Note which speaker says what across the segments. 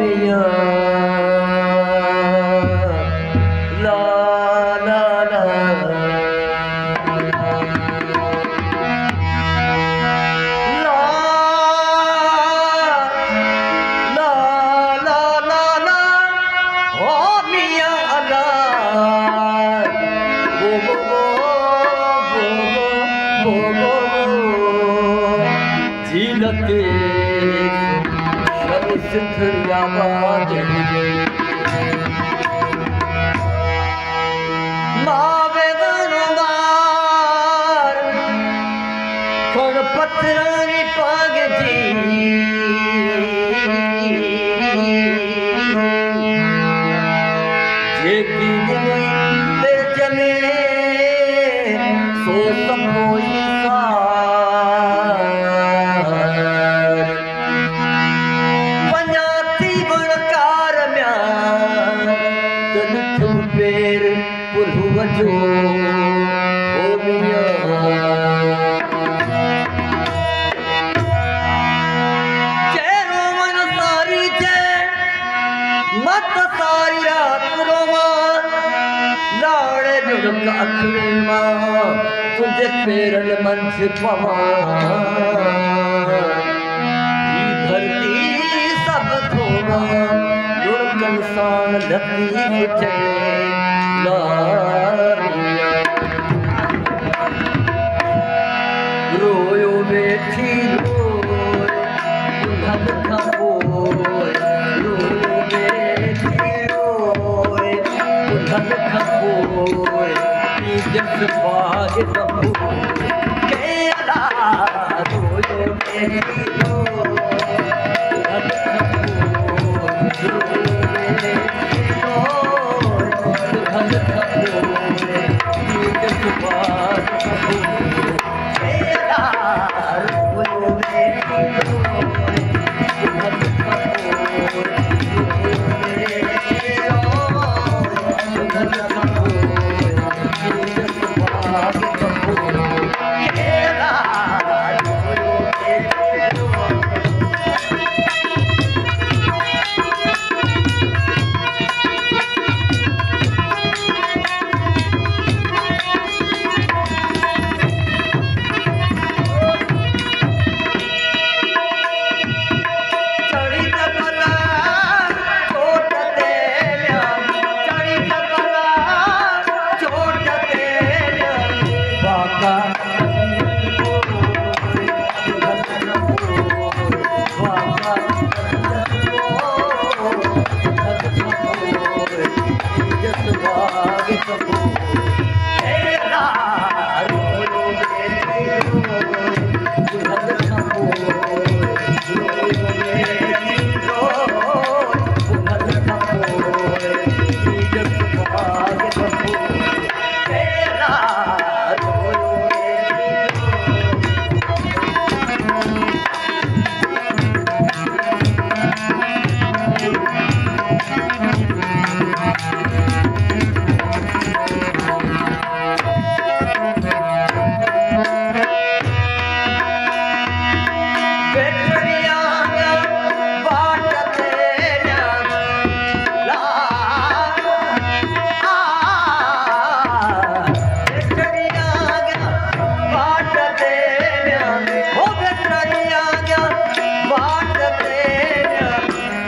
Speaker 1: मिया ला ला ला झीलते शनि सिद्धयाबाद मावे वनवार खण पत्थरानी पागती जेकी दिली ले चले सो सपोई जो ओ मिया चेरो मन सारी चे मत सारी रात रोमा लाड़े जुड़क अखरे मां तुझे पेरल मन से पवा धरती सब धोवा जुड़क इंसान लतीफ चे रोयो बेठी रोय दुल्हन का बोय रोयो बेठी रोय दुल्हन का बोय जस बाग बहू केला रोयो बेठी रोय दुल्हन का बोय रोयो बेठी रोय दुल्हन का बोय जस बाग बहू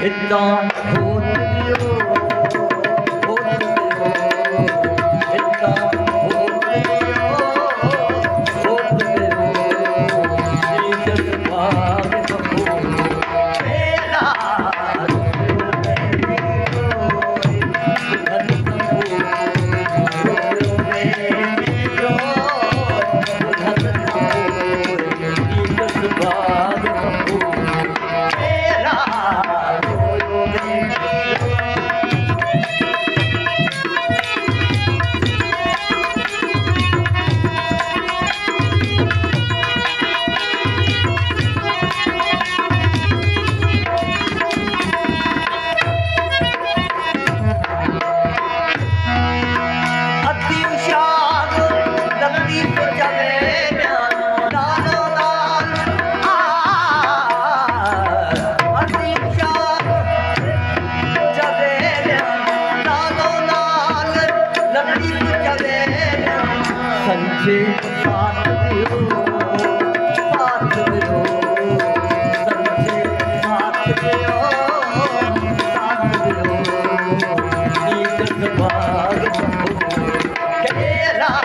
Speaker 1: इतना होत दियो इतना होत दियो जीसस भाग बहू मेरा भाग बहू मेरा संचे साथ दियो संचे साथ दियो नीत भाग केरा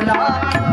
Speaker 1: Allah